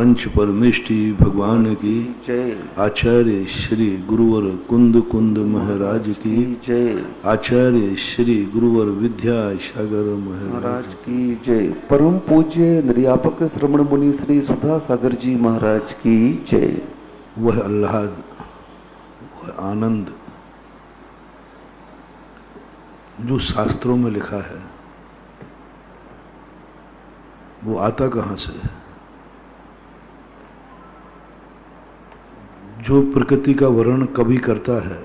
पंच परमेष्टि भगवान की जय। आचार्य श्री गुरुवर कुंद कुंद महाराज की जय। आचार्य श्री गुरुवर विद्यासागर महाराज की जय। परम पूज्य निर्यापक श्रवण मुनि श्री सुधा सागर जी महाराज की जय। वह आह्लाद, वह आनंद जो शास्त्रों में लिखा है, वो आता कहाँ से है? जो प्रकृति का वर्णन कवि करता है,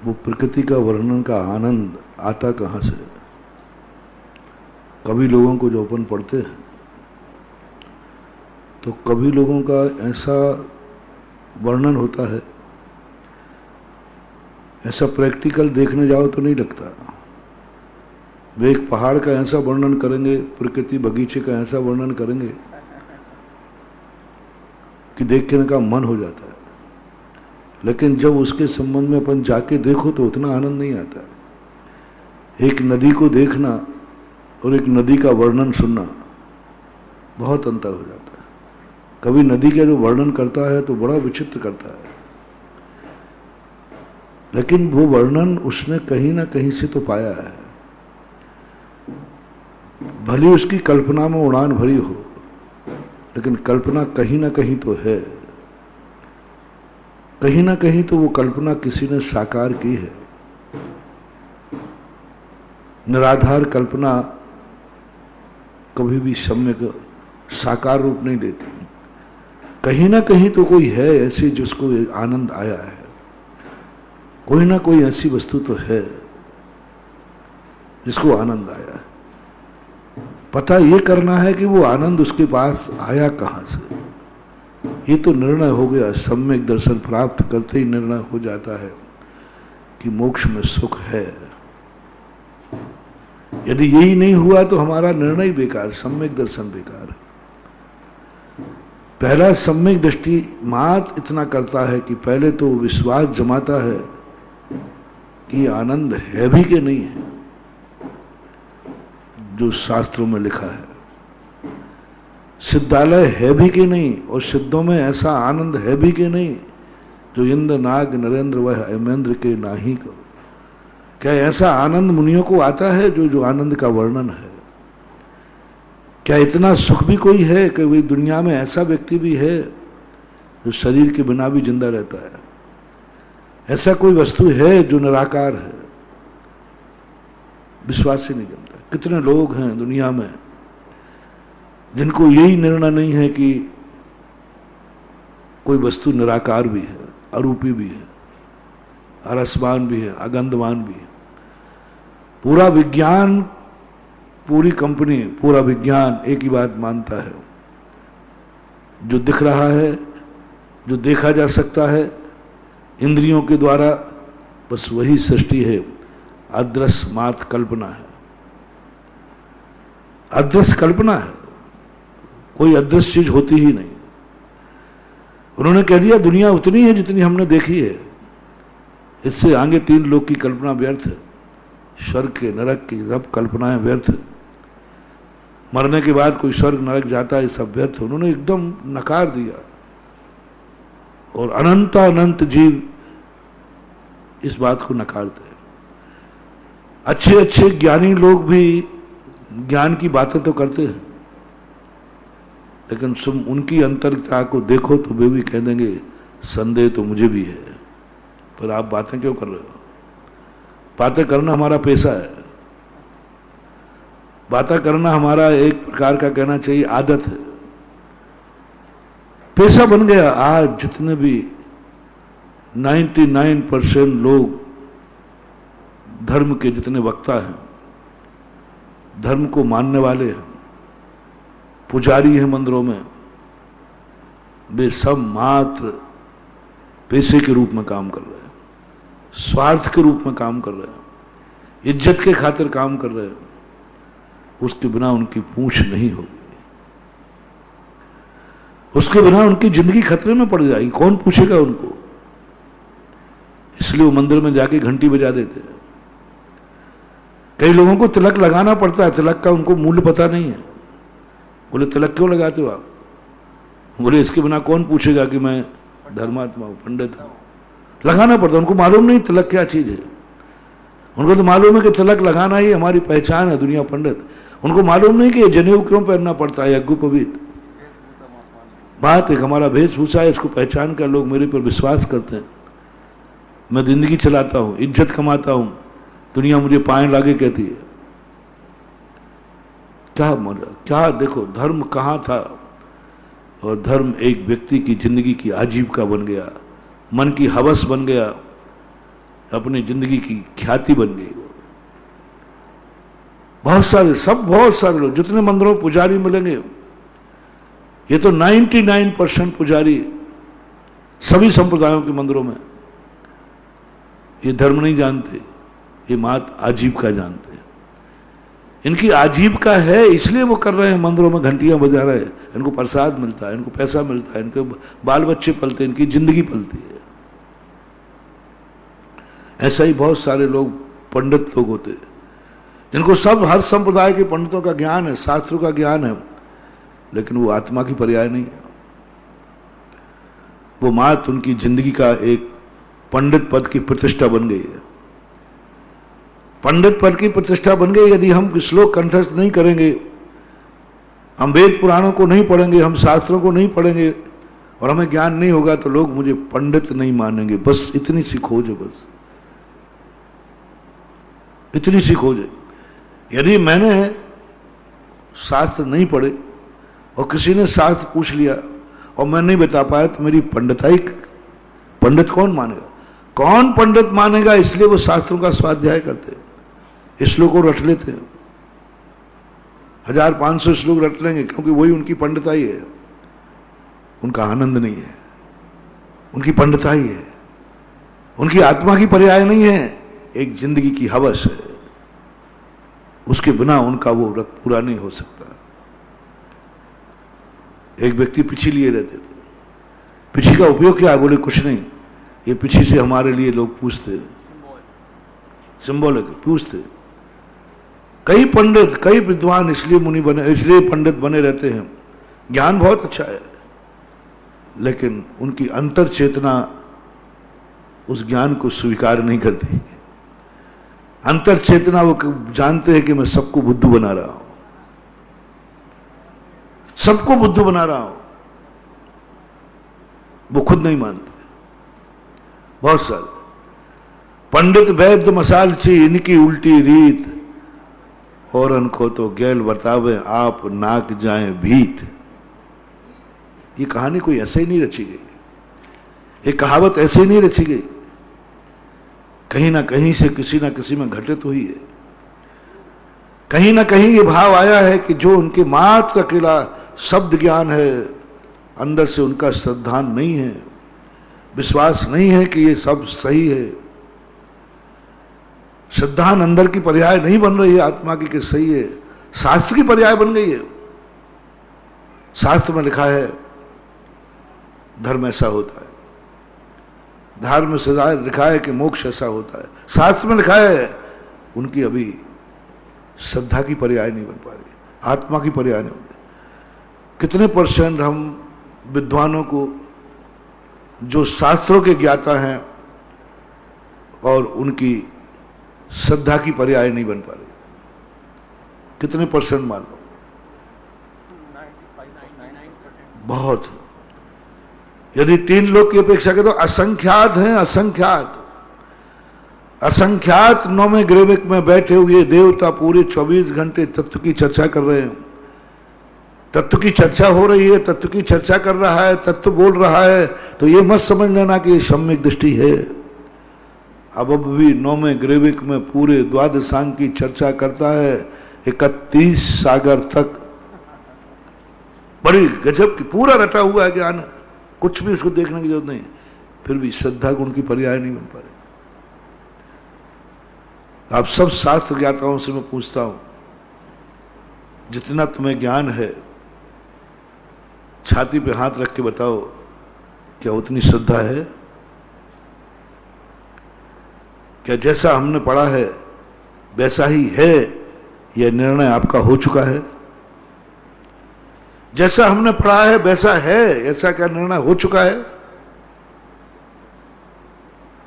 वो प्रकृति का वर्णन का आनंद आता कहाँ से? कवि लोगों को जो अपन पढ़ते हैं, तो कवि लोगों का ऐसा वर्णन होता है, ऐसा प्रैक्टिकल देखने जाओ तो नहीं लगता। वे एक पहाड़ का ऐसा वर्णन करेंगे, प्रकृति बगीचे का ऐसा वर्णन करेंगे कि देखने का मन हो जाता है, लेकिन जब उसके संबंध में अपन जाके देखो तो उतना आनंद नहीं आता। एक नदी को देखना और एक नदी का वर्णन सुनना बहुत अंतर हो जाता है। कभी नदी का जो वर्णन करता है तो बड़ा विचित्र करता है, लेकिन वो वर्णन उसने कहीं ना कहीं से तो पाया है। भली उसकी कल्पना में उड़ान भरी हो, लेकिन कल्पना कहीं ना कहीं तो है। कहीं ना कहीं तो वो कल्पना किसी ने साकार की है। निराधार कल्पना कभी भी सम्यक साकार रूप नहीं लेती। कहीं ना कहीं तो कोई है ऐसी जिसको आनंद आया है। कोई ना कोई ऐसी वस्तु तो है जिसको आनंद आया है। पता ये करना है कि वो आनंद उसके पास आया कहां से। ये तो निर्णय हो गया, सम्यक दर्शन प्राप्त करते ही निर्णय हो जाता है कि मोक्ष में सुख है। यदि यही नहीं हुआ तो हमारा निर्णय बेकार, सम्यक दर्शन बेकार। पहला सम्यक दृष्टि मात्र इतना करता है कि पहले तो विश्वास जमाता है कि आनंद है भी कि नहीं है जो शास्त्रों में लिखा है। सिद्धालय है भी कि नहीं, और सिद्धों में ऐसा आनंद है भी कि नहीं जो इंद्र नाग नरेंद्र वह अमेंद्र के नाही को। क्या ऐसा आनंद मुनियों को आता है जो आनंद का वर्णन है? क्या इतना सुख भी कोई है कि वही दुनिया में ऐसा व्यक्ति भी है जो शरीर के बिना भी जिंदा रहता है? ऐसा कोई वस्तु है जो निराकार है? विश्वास ही नहीं जमता। कितने लोग हैं दुनिया में जिनको यही निर्णय नहीं है कि कोई वस्तु निराकार भी है, अरूपी भी है, अरसमान भी है, अगंधमान भी है। पूरा विज्ञान, पूरी कंपनी, पूरा विज्ञान एक ही बात मानता है, जो दिख रहा है, जो देखा जा सकता है इंद्रियों के द्वारा, बस वही सृष्टि है। अदृश्य मात्र कल्पना है, अदृश्य कल्पना है, कोई अदृश्य चीज होती ही नहीं। उन्होंने कह दिया दुनिया उतनी है जितनी हमने देखी है, इससे आगे तीन लोक की कल्पना व्यर्थ है। स्वर्ग के नरक की सब कल्पनाएं व्यर्थ है। मरने के बाद कोई स्वर्ग नरक जाता है, सब व्यर्थ है। उन्होंने एकदम नकार दिया। और अनंत जीव इस बात को नकारते हैं। अच्छे अच्छे ज्ञानी लोग भी ज्ञान की बातें तो करते हैं, लेकिन तुम उनकी अंतरिकता को देखो तो वे भी कह देंगे संदेह तो मुझे भी है, पर आप बातें क्यों कर रहे हो? बातें करना हमारा पेशा है। बातें करना हमारा एक प्रकार का कहना चाहिए आदत है, पेशा बन गया। आज जितने भी 99% लोग धर्म के जितने वक्ता हैं, धर्म को मानने वाले हैं, पुजारी हैं मंदिरों में, वे सब मात्र पेशे के रूप में काम कर रहे हैं, स्वार्थ के रूप में काम कर रहे हैं, इज्जत के खातिर काम कर रहे हैं। उसके बिना उनकी पूंछ नहीं होगी, उसके बिना उनकी जिंदगी खतरे में पड़ जाएगी। कौन पूछेगा उनको? इसलिए वो मंदिर में जाके घंटी बजा देते हैं। कई लोगों को तिलक लगाना पड़ता है, तिलक का उनको मूल्य पता नहीं है। बोले तिलक क्यों लगाते हो आप? बोले इसके बिना कौन पूछेगा कि मैं धर्मात्मा हूं, पंडित हूं। लगाना पड़ता, उनको मालूम नहीं तिलक क्या चीज है। उनको तो मालूम है कि तिलक लगाना ही हमारी पहचान है, दुनिया पंडित। उनको मालूम नहीं कि ये जनेऊ क्यों पहनना पड़ता है, यज्ञोपवीत। बात एक हमारा वेशभूषा है, इसको पहचान कर लोग मेरे पर विश्वास करते हैं। मैं जिंदगी चलाता हूं, इज्जत कमाता हूं, दुनिया मुझे पाए लागे कहती है। क्या मजा, क्या देखो धर्म कहां था, और धर्म एक व्यक्ति की जिंदगी की आजीविका बन गया, मन की हवस बन गया, अपनी जिंदगी की ख्याति बन गई। बहुत सारे लोग जितने मंदिरों में पुजारी मिलेंगे, ये तो 99% पुजारी सभी संप्रदायों के मंदिरों में ये धर्म नहीं जानते, ये मात आजीविका जानते हैं। इनकी आजीविका है इसलिए वो कर रहे हैं, मंदिरों में घंटियां बजा रहे हैं, इनको प्रसाद मिलता है, इनको पैसा मिलता है, इनके बाल बच्चे पलते हैं, इनकी जिंदगी पलती है। ऐसा ही बहुत सारे लोग पंडित लोग होते हैं जिनको सब हर संप्रदाय के पंडितों का ज्ञान है, शास्त्रों का ज्ञान है, लेकिन वो आत्मा की पर्याय नहीं है। वो मात उनकी जिंदगी का एक पंडित पद की प्रतिष्ठा बन गई है। पंडित पद की प्रतिष्ठा बन गई। यदि हम श्लोक कंठस्थ नहीं करेंगे, हम वेद पुराणों को नहीं पढ़ेंगे, हम शास्त्रों को नहीं पढ़ेंगे और हमें ज्ञान नहीं होगा, तो लोग मुझे पंडित नहीं मानेंगे। बस इतनी सी खोज है, बस इतनी सी खोज है। यदि मैंने शास्त्र नहीं पढ़े और किसी ने शास्त्र पूछ लिया और मैं नहीं बता पाया, तो मेरी पंडिताई, पंडित कौन मानेगा? कौन पंडित मानेगा? इसलिए वो शास्त्रों का स्वाध्याय करते, श्लोक को रट लेते हैं। 1500 श्लोक रट लेंगे, क्योंकि वही उनकी पंडिताई है। उनका आनंद नहीं है, उनकी पंडिताई है, उनकी आत्मा की पर्याय नहीं है, एक जिंदगी की हवस है। उसके बिना उनका वो व्रत पूरा नहीं हो सकता। एक व्यक्ति पिछी लिए रहते थे। पिछी का उपयोग क्या है? बोले कुछ नहीं, ये पिछी से हमारे लिए लोग पूछते, सिंबल पूछते। कई पंडित, कई विद्वान इसलिए मुनि बने, इसलिए पंडित बने रहते हैं। ज्ञान बहुत अच्छा है, लेकिन उनकी अंतर चेतना उस ज्ञान को स्वीकार नहीं करती। अंतर चेतना वो जानते हैं कि मैं सबको बुद्धू बना रहा हूं, सबको बुद्धू बना रहा हूं। वो खुद नहीं मानते। बहुत सारे पंडित वैद्य मसालची, इनकी उल्टी रीत, और उनको तो गैल बर्तावे आप नाक जाए भीट। ये कहानी कोई ऐसे ही नहीं रची गई, ये कहावत ऐसे ही नहीं रची गई, कहीं ना कहीं से किसी ना किसी में घटित हुई है। कहीं ना कहीं ये भाव आया है कि जो उनके मात्र अकेला शब्द ज्ञान है, अंदर से उनका श्रद्धान नहीं है, विश्वास नहीं है कि ये सब सही है। श्रद्धान अंदर की पर्याय नहीं बन रही है आत्मा की कि सही है, शास्त्र की पर्याय बन गई है। शास्त्र में लिखा है धर्म ऐसा होता है, धर्म में सदा लिखा है कि मोक्ष ऐसा होता है, शास्त्र में लिखा है। उनकी अभी श्रद्धा की पर्याय नहीं बन पा रही, आत्मा की पर्याय नहीं बन रही। कितने % हम विद्वानों को जो शास्त्रों के ज्ञाता हैं और उनकी श्रद्धा की पर्याय नहीं बन पा रही? कितने % मान लो? बहुत। यदि 3 लोग की अपेक्षा करें तो असंख्यात हैं, असंख्यात। असंख्यात 9वें ग्रेविक में बैठे हुए देवता पूरे 24 घंटे तत्व की चर्चा कर रहे हैं। तत्व की चर्चा हो रही है, तत्व की चर्चा कर रहा है, तत्व बोल रहा है, तो ये मत समझ लेना कि ये सम्यक दृष्टि है। अब भी 9वें ग्रेविक में पूरे द्वादशांग की चर्चा करता है, 31 सागर तक। बड़ी गजब की, पूरा रटा हुआ है ज्ञान, कुछ भी उसको देखने की जरूरत नहीं, फिर भी श्रद्धा गुण की पर्याय नहीं बन पा रही। आप सब शास्त्र ज्ञाताओं से मैं पूछता हूं, जितना तुम्हें ज्ञान है, छाती पे हाथ रख के बताओ, क्या उतनी श्रद्धा है? क्या जैसा हमने पढ़ा है वैसा ही है? यह निर्णय आपका हो चुका है? जैसा हमने पढ़ा है वैसा है? ऐसा क्या निर्णय हो चुका है?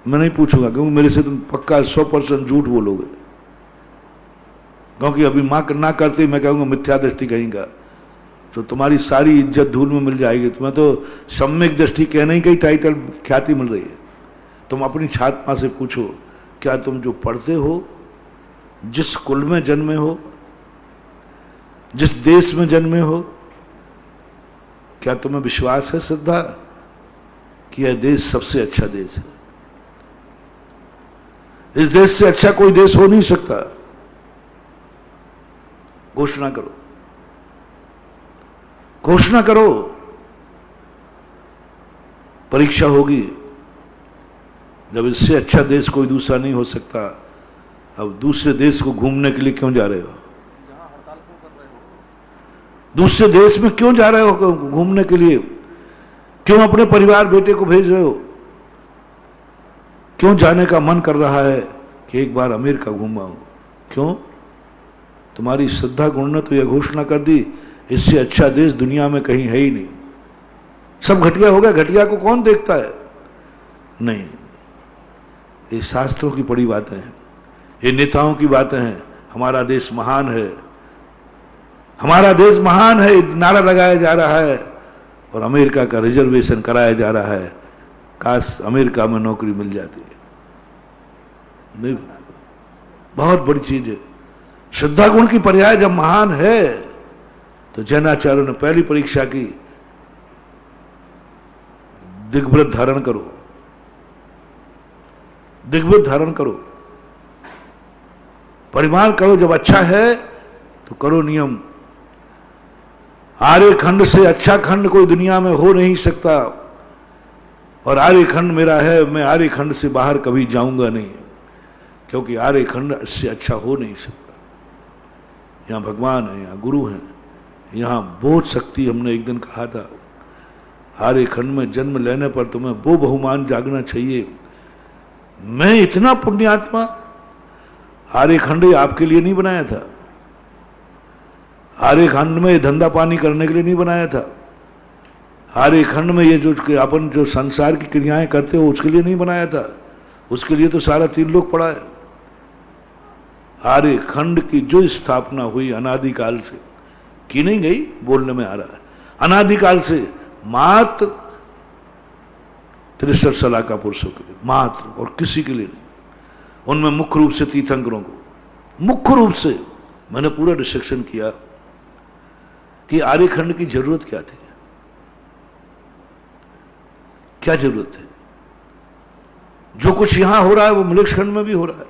मैं नहीं पूछूंगा, क्योंकि मेरे से तुम पक्का 100% झूठ बोलोगे, क्योंकि अभी मां ना करते मैं कहूंगा मिथ्या दृष्टि कहेंगा, तो तुम्हारी सारी इज्जत धूल में मिल जाएगी। तुम्हें तो सम्यक दृष्टि कहने ही कई टाइटल ख्याति मिल रही है। तुम अपनी छात्र मां से पूछो, क्या तुम जो पढ़ते हो, जिस कुल में जन्मे हो, जिस देश में जन्मे हो, क्या तुम्हें विश्वास है, श्रद्धा कि यह देश सबसे अच्छा देश है? इस देश से अच्छा कोई देश हो नहीं सकता। घोषणा करो, घोषणा करो। परीक्षा होगी, जब इससे अच्छा देश कोई दूसरा नहीं हो सकता, अब दूसरे देश को घूमने के लिए क्यों जा रहे हो? दूसरे देश में क्यों जा रहे हो घूमने के लिए? क्यों अपने परिवार बेटे को भेज रहे हो? क्यों जाने का मन कर रहा है कि एक बार अमेरिका घूम आऊं? क्यों? तुम्हारी श्रद्धा गुण ने तो यह घोषणा कर दी, इससे अच्छा देश दुनिया में कहीं है ही नहीं। सब घटिया हो गया। घटिया को कौन देखता है? नहीं, ये शास्त्रों की पड़ी बातें हैं, ये नेताओं की बातें हैं। हमारा देश महान है, हमारा देश महान है, नारा लगाया जा रहा है, और अमेरिका का रिजर्वेशन कराया जा रहा है। काश अमेरिका में नौकरी मिल जाती है। नहीं, बहुत बड़ी चीज है। श्रद्धा गुण की पर्याय जब महान है, तो जैनाचार्यों ने पहली परीक्षा की, दिग्व्रत धारण करो, दिग्व्रत धारण करो, परिमाण करो। जब अच्छा है तो करो नियम। आर्य खंड से अच्छा खंड कोई दुनिया में हो नहीं सकता, और आर्य खंड मेरा है, मैं आर्य खंड से बाहर कभी जाऊंगा नहीं, क्योंकि आर्य खंड से अच्छा हो नहीं सकता। यहां भगवान है, यहां गुरु हैं, यहां बोध शक्ति। हमने एक दिन कहा था, आर्य खंड में जन्म लेने पर तुम्हें वो बहुमान जागना चाहिए। मैं इतना पुण्यात्मा, आर्य खंड आपके लिए नहीं बनाया था। आर्य खंड में धंधा पानी करने के लिए नहीं बनाया था। आर्य खंड में ये जो अपन जो संसार की क्रियाएं करते हो उसके लिए नहीं बनाया था। उसके लिए तो सारा 3 लोक पड़ा है। आर्य खंड की जो स्थापना हुई अनादिकाल से, की नहीं गई, बोलने में आ रहा है, अनादिकाल से मात्र 63 सलाका पुरुषों के लिए, मात्र, और किसी के लिए नहीं। उनमें मुख्य रूप से तीर्थंकरों को, मुख्य रूप से मैंने पूरा डिस्कशन किया कि आर्य खंड की जरूरत क्या थी, क्या जरूरत है। जो कुछ यहां हो रहा है वो मलेक्ष खंड में भी हो रहा है,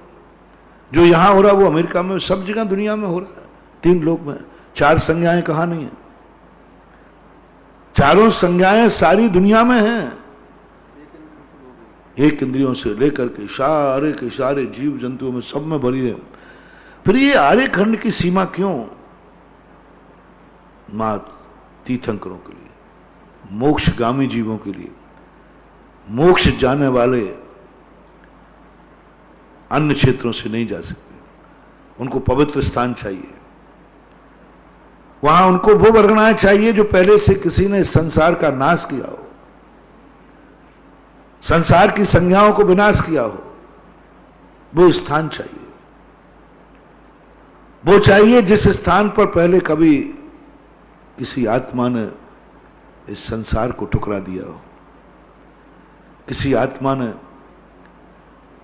जो यहां हो रहा है वो अमेरिका में, सब जगह दुनिया में हो रहा है। 3 लोक में 4 संज्ञाएं कहां नहीं है? चारों संज्ञाएं सारी दुनिया में हैं। एक इंद्रियों से लेकर के सारे जीव जंतुओं में, सब में भरी है। फिर ये आर्य खंड की सीमा क्यों? मात्र तीर्थंकरों के लिए, मोक्षगामी जीवों के लिए। मोक्ष जाने वाले अन्य क्षेत्रों से नहीं जा सकते, उनको पवित्र स्थान चाहिए। वहां उनको वो वर्गणाएं चाहिए जो पहले से किसी ने संसार का नाश किया हो, संसार की संज्ञाओं को विनाश किया हो। वो स्थान चाहिए, वो चाहिए जिस स्थान पर पहले कभी किसी आत्मा ने इस संसार को ठुकरा दिया हो, किसी आत्मा ने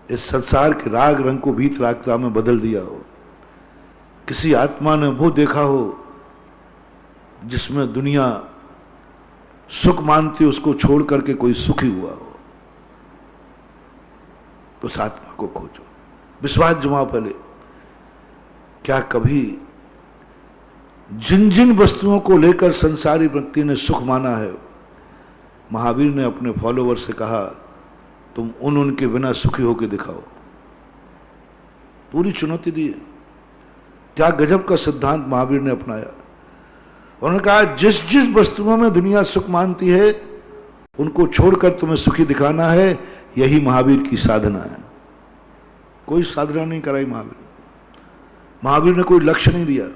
इस संसार के राग रंग को वीतरागता में बदल दिया हो, किसी आत्मा ने वो देखा हो जिसमें दुनिया सुख मानती, उसको छोड़ करके कोई सुखी हुआ हो। तो उस आत्मा को खोजो, विश्वास जमाओ पहले। क्या कभी जिन जिन वस्तुओं को लेकर संसारी व्यक्ति ने सुख माना है, महावीर ने अपने फॉलोवर से कहा, तुम उनके बिना सुखी होकर दिखाओ। पूरी चुनौती दी है। क्या गजब का सिद्धांत महावीर ने अपनाया। उन्होंने कहा, जिस जिस वस्तुओं में दुनिया सुख मानती है उनको छोड़कर तुम्हें सुखी दिखाना है, यही महावीर की साधना है। कोई साधना नहीं कराई महावीर ने कोई लक्ष्य नहीं दिया।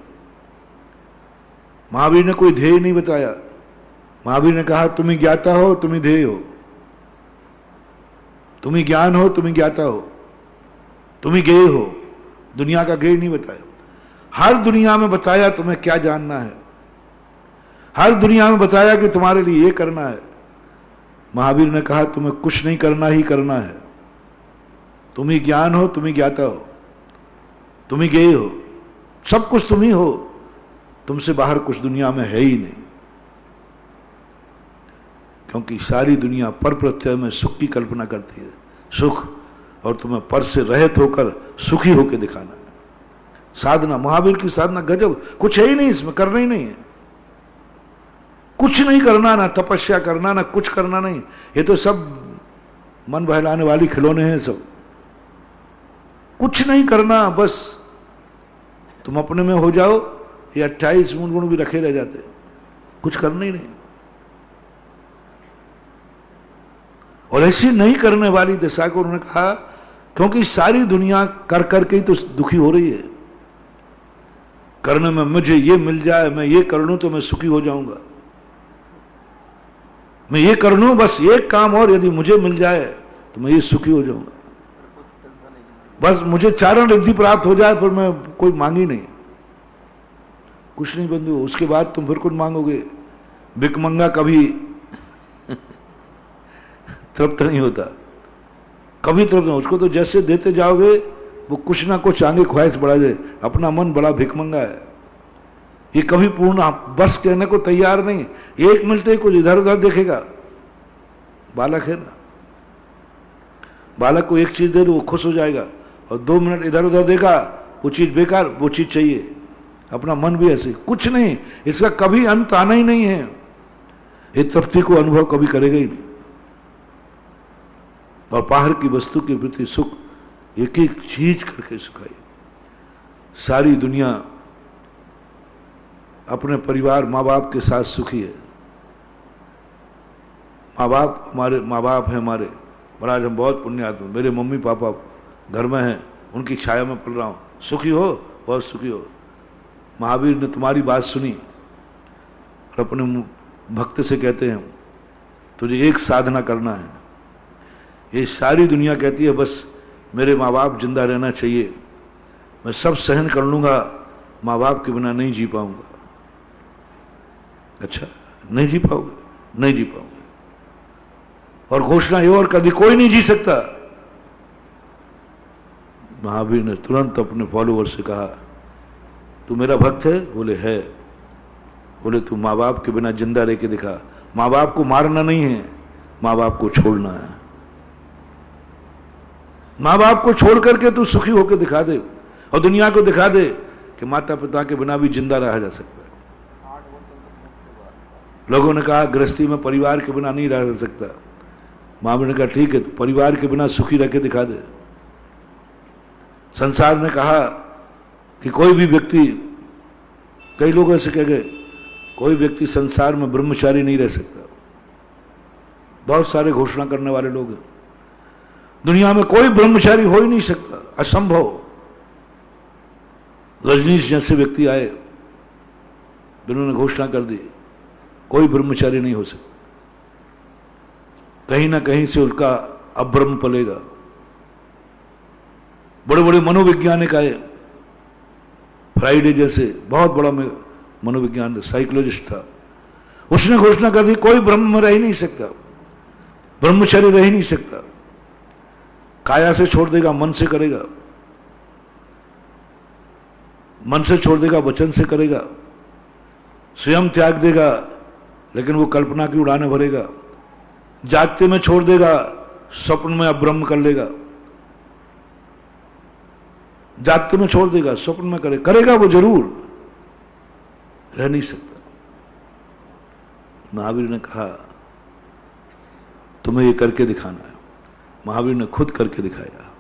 महावीर ने कोई ध्येय नहीं बताया। महावीर ने कहा तुम ही ज्ञाता हो, तुम ही ध्येय हो, तुम ही ज्ञान हो, तुम ही ज्ञाता हो, तुम ही ज्ञेय हो। दुनिया का ज्ञेय नहीं बताया। हर दुनिया में बताया तुम्हें क्या जानना है, हर दुनिया में बताया कि तुम्हारे लिए ये करना है। महावीर ने कहा तुम्हें कुछ नहीं करना ही करना है। तुम ही ज्ञान हो, तुम ही ज्ञाता हो, तुम ही ज्ञेय हो, सब कुछ तुम ही हो, तुमसे बाहर कुछ दुनिया में है ही नहीं। क्योंकि सारी दुनिया पर प्रत्यय में सुख की कल्पना करती है, सुख, और तुम्हें पर से रहित होकर सुखी होकर दिखाना है। साधना, महावीर की साधना गजब, कुछ है ही नहीं इसमें, करना ही नहीं है, कुछ नहीं करना, ना तपस्या करना, ना कुछ करना नहीं। ये तो सब मन बहलाने वाली खिलौने हैं सब। कुछ नहीं करना, बस तुम अपने में हो जाओ। ये 28 गुण भी रखे रह जाते, कुछ करना ही नहीं। और ऐसी नहीं करने वाली दशा को उन्होंने कहा क्योंकि सारी दुनिया कर करके ही तो दुखी हो रही है। करने में मुझे ये मिल जाए, मैं ये कर लूं तो मैं सुखी हो जाऊंगा, मैं ये कर लूं बस एक काम और यदि मुझे मिल जाए तो मैं ये सुखी हो जाऊंगा, बस मुझे चारण रिद्धि प्राप्त हो जाए, फिर मैं कोई मांगी नहीं, कुछ नहीं बंधु। उसके बाद तुम फिर कुछ मांगोगे। भिकमंगा कभी तृप्त नहीं होता, कभी तृप्त नहीं। उसको तो जैसे देते जाओगे वो कुछ ना कुछ आगे ख्वाहिश बढ़ा जाए। अपना मन बड़ा भिकमंगा है, ये कभी पूर्ण बस कहने को तैयार नहीं। एक मिलते ही कुछ इधर उधर देखेगा। बालक है ना, बालक को एक चीज दे दो वो खुश हो जाएगा, और 2 मिनट इधर उधर देखा वो चीज बेकार, वो चीज चाहिए। अपना मन भी ऐसे, कुछ नहीं, इसका कभी अंत आना ही नहीं है। ये तृप्ति को अनुभव कभी करेगा ही नहीं। और बाहर की वस्तु के प्रति सुख, एक एक चीज करके सुखाई। सारी दुनिया अपने परिवार माँ बाप के साथ सुखी है। माँ बाप हमारे, माँ बाप है हमारे, और आज हम बहुत पुण्यात्मा। मेरे मम्मी पापा घर में हैं, उनकी छाया में पल रहा हूँ। सुखी हो, बहुत सुखी हो। महावीर ने तुम्हारी बात सुनी और अपने भक्त से कहते हैं तुझे एक साधना करना है। ये सारी दुनिया कहती है बस मेरे माँ बाप जिंदा रहना चाहिए, मैं सब सहन कर लूंगा, माँ बाप के बिना नहीं जी पाऊंगा। अच्छा, नहीं जी पाओगे? नहीं जी पाओगे। और घोषणा ये, और कभी कोई नहीं जी सकता। महावीर ने तुरंत अपने फॉलोअर से कहा तू मेरा भक्त है? बोले है। बोले तू माँ बाप के बिना जिंदा रह के दिखा। माँ बाप को मारना नहीं है, माँ बाप को छोड़ना है। माँ बाप को छोड़ करके तू सुखी होकर दिखा दे, और दुनिया को दिखा दे कि माता पिता के बिना भी जिंदा रहा जा सकता है। लोगों ने कहा गृहस्थी में परिवार के बिना नहीं रह जा सकता। महावीर ने कहा ठीक है, तू परिवार के बिना सुखी रह के दिखा दे। संसार ने कहा कि कोई भी व्यक्ति, कई लोग ऐसे कह गए, कोई व्यक्ति संसार में ब्रह्मचारी नहीं रह सकता। बहुत सारे घोषणा करने वाले लोग हैं। दुनिया में कोई ब्रह्मचारी हो ही नहीं सकता, असंभव। रजनीश जैसे व्यक्ति आए, जिन्होंने घोषणा कर दी कोई ब्रह्मचारी नहीं हो सकता, कहीं ना कहीं से उसका अब्रह्म पलेगा। बड़े बड़े मनोवैज्ञानिक आए, फ्राइडे जैसे बहुत बड़ा मनोविज्ञान साइकोलॉजिस्ट था, उसने घोषणा कर दी कोई ब्रह्म में रह ही नहीं सकता, ब्रह्मचारी रह ही नहीं सकता। काया से छोड़ देगा, मन से करेगा, मन से छोड़ देगा, वचन से करेगा, स्वयं त्याग देगा लेकिन वो कल्पना की उड़ाने भरेगा, जागते में छोड़ देगा, स्वप्न में अब्रह्म कर लेगा, जागते में छोड़ देगा, स्वप्न में करेगा वो जरूर, रह नहीं सकता। महावीर ने कहा तुम्हें ये करके दिखाना है। महावीर ने खुद करके दिखाया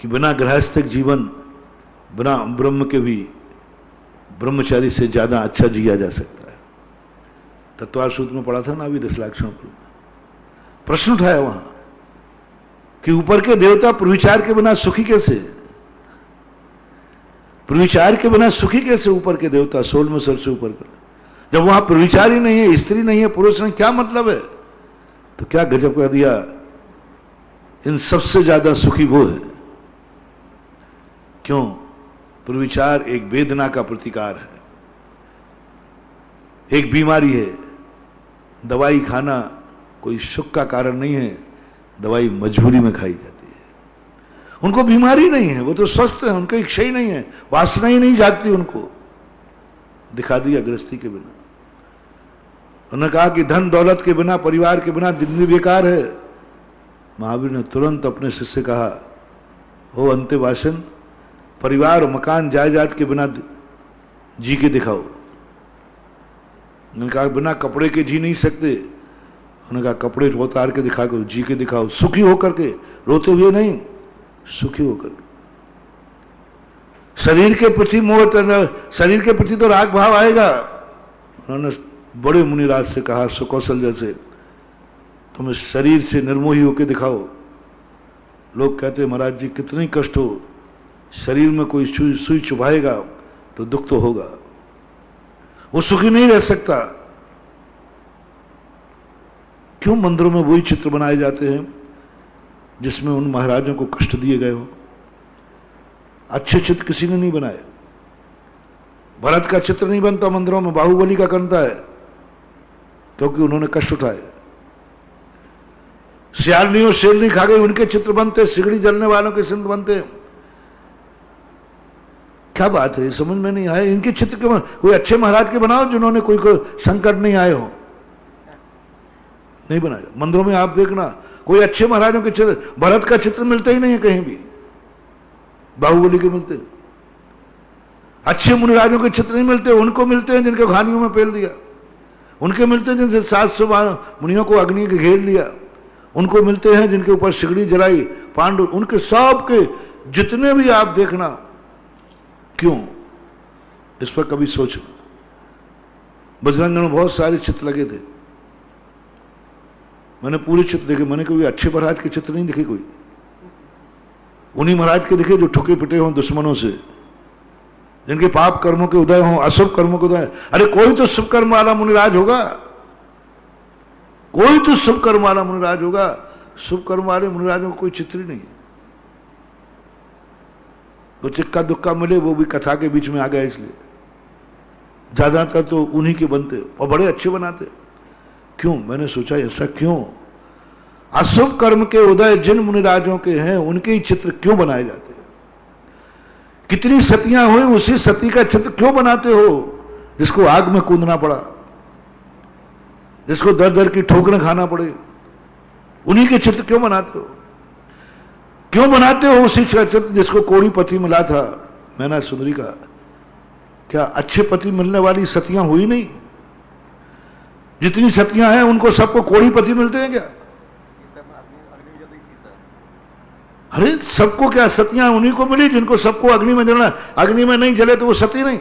कि बिना गृहस्थिक जीवन, बिना ब्रह्म के भी ब्रह्मचारी से ज्यादा अच्छा जिया जा सकता है। तत्वार सूत्र में पढ़ा था ना अभी 10 लक्षण पर, प्रश्न उठाया वहां कि ऊपर के देवता पुरविचार के बिना सुखी कैसे? प्रविचार के बिना सुखी कैसे ऊपर के देवता 16वें स्वर से ऊपर कर? जब वहां प्रविचार ही नहीं है, स्त्री नहीं है, पुरुष नहीं, क्या मतलब है? तो क्या गजब कह दिया, इन सबसे ज्यादा सुखी वो है। क्यों? प्रविचार एक वेदना का प्रतिकार है, एक बीमारी है। दवाई खाना कोई सुख का कारण नहीं है, दवाई मजबूरी में खाई जाती है। उनको बीमारी नहीं है, वो तो स्वस्थ है, उनका इच्छा ही नहीं है, वासना ही नहीं जागती उनको। दिखा दिया गृहस्थी के बिना। उन्होंने कहा कि धन दौलत के बिना, परिवार के बिना जिंदगी बेकार है। महावीर ने तुरंत अपने शिष्य से कहा, हो अंत्यवासन, परिवार मकान जायदाद के बिना जी के दिखाओ। उन्होंने कहा बिना कपड़े के जी नहीं सकते। उन्होंने कहा कपड़े उतार के दिखा कर जी के दिखाओ, सुखी होकर के, रोते हुए नहीं, सुखी होकर के। शरीर के प्रति मोह, शरीर के प्रति तो राग भाव आएगा। उन्होंने बड़े मुनिराज से कहा, सुकौशल्य से, तुम शरीर से निर्मोही होकर दिखाओ। लोग कहते महाराज जी कितने कष्ट हो, शरीर में कोई सुई चुभाएगा तो दुख तो होगा, वो सुखी नहीं रह सकता। क्यों मंदिरों में वही चित्र बनाए जाते हैं जिसमें उन महाराजों को कष्ट दिए गए हो? अच्छे चित्र किसी ने नहीं बनाए। भरत का चित्र नहीं बनता मंदिरों में, बाहुबली का बनता है, क्योंकि उन्होंने कष्ट उठाए। सियालनी और शेरनी खा गई, उनके चित्र बनते, सिगड़ी जलने वालों के चित्र बनते। क्या बात है, समझ में नहीं आया। इनके चित्र क्यों? कोई अच्छे महाराज के बनाओ जिन्होंने कोई संकट नहीं आए हो। नहीं बनाया। मंदिरों में आप देखना कोई अच्छे महाराजों के चित्र, भरत का चित्र मिलता ही नहीं है कहीं भी, बाहुबली के मिलते। अच्छे मुनिराजों के चित्र नहीं मिलते, उनको मिलते हैं जिनके घानियों में पेल दिया, उनके मिलते हैं जिनसे 700 मुनियों को अग्नि के घेर लिया, उनको मिलते हैं जिनके ऊपर सिगड़ी जलाई पांडु, उनके सब के जितने भी आप देखना। क्यों? इस पर कभी सोचना। बजरंग में बहुत सारे चित्र लगे थे, मैंने पूरे चित्र देखे, मैंने कोई अच्छे महाराज के चित्र नहीं देखे कोई। उन्हीं महाराज के देखे जो ठुके पिटे हों दुश्मनों से, जिनके पाप कर्मों के उदय हों, अशुभ कर्मों के उदय। अरे कोई तो शुभ कर्म वाला मुनिराज होगा, कोई तो शुभ कर्म वाला मुनिराज होगा। शुभ कर्म वाले मुनिराजों को कोई चित्र ही नहीं है। तो चिक्का दुक्का मिले वो भी कथा के बीच में आ गया, इसलिए ज्यादातर तो उन्हीं के बनते और बड़े अच्छे बनाते। क्यों? मैंने सोचा ऐसा क्यों? अशुभ कर्म के उदय जिन मुनिराजों के हैं उनके ही चित्र क्यों बनाए जाते हैं? कितनी सतियां हुई, उसी सती का चित्र क्यों बनाते हो? जिसको आग में कूदना पड़ा, जिसको दर दर की ठोकरें खाना पड़े, उन्हीं के चित्र क्यों बनाते हो? क्यों बनाते हो उसी चित्र जिसको कोड़ी पति मिला था मैना सुंदरी का? क्या अच्छे पति मिलने वाली सतियां हुई नहीं? जितनी सतियां हैं उनको सबको कोड़ी पति मिलते हैं क्या? अरे सबको क्या सतियां उन्हीं को मिली जिनको सबको अग्नि में जलना। अग्नि में नहीं जले तो वो सती नहीं।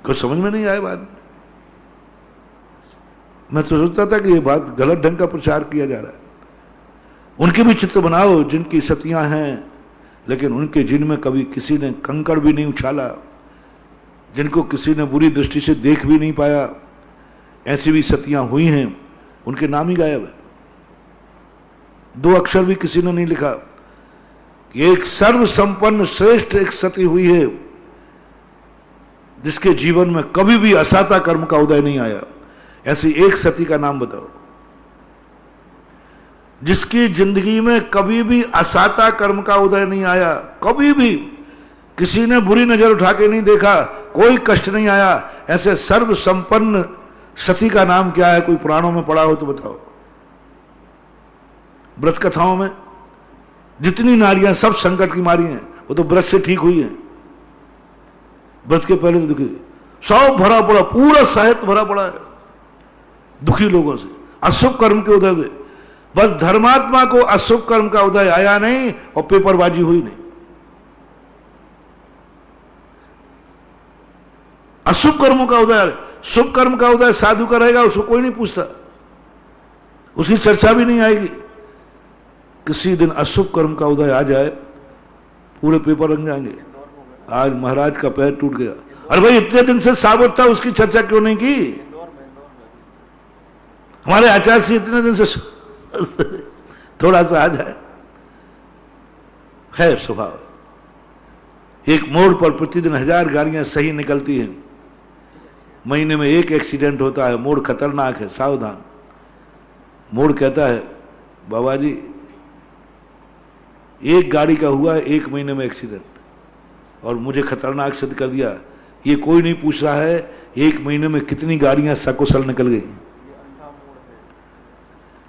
कुछ समझ में नहीं आया बात। मैं तो सोचता था कि ये बात गलत ढंग का प्रचार किया जा रहा है। उनके भी चित्र बनाओ जिनकी सतियां हैं, लेकिन उनके जिनमें कभी किसी ने कंकड़ भी नहीं उछाला, जिनको किसी ने बुरी दृष्टि से देख भी नहीं पाया, ऐसी भी सतियां हुई हैं। उनके नाम ही गायब है, 2 अक्षर भी किसी ने नहीं लिखा। एक सर्व संपन्न श्रेष्ठ एक सती हुई है जिसके जीवन में कभी भी असाता कर्म का उदय नहीं आया। ऐसी एक सती का नाम बताओ जिसकी जिंदगी में कभी भी असाता कर्म का उदय नहीं आया, कभी भी किसी ने बुरी नजर उठा के नहीं देखा, कोई कष्ट नहीं आया। ऐसे सर्व संपन्न सती का नाम क्या है? कोई पुराणों में पढ़ा हो तो बताओ। व्रत कथाओं में जितनी नारियां सब संकट की मारी हैं, वो तो व्रत से ठीक हुई हैं। व्रत के पहले तो दुखी, सब भरा पड़ा, पूरा साहित्य भरा पड़ा है दुखी लोगों से, अशुभ कर्म के उदय में। बस धर्मात्मा को अशुभ कर्म का उदय आया नहीं और पेपरबाजी हुई नहीं। अशुभ कर्मों का उदय, शुभ कर्म का उदय साधु का रहेगा, उसको कोई नहीं पूछता, उसकी चर्चा भी नहीं आएगी। किसी दिन अशुभ कर्म का उदय आ जाए, पूरे पेपर रंग जाएंगे। आज महाराज का पैर टूट गया। अरे भाई इतने दिन से साबित था, उसकी चर्चा क्यों नहीं की? हमारे आचार्य से इतने दिन से थोड़ा सा आ जाए, है स्वभाव। एक मोड़ पर प्रतिदिन 1000 गाड़ियां सही निकलती हैं, महीने में 1 एक्सीडेंट होता है। मोड़ खतरनाक है, सावधान। मोड़ कहता है बाबा जी 1 गाड़ी का हुआ 1 महीने में एक्सीडेंट, और मुझे खतरनाक सिद्ध कर दिया। ये कोई नहीं पूछ रहा है 1 महीने में कितनी गाड़ियां सकुशल निकल गई,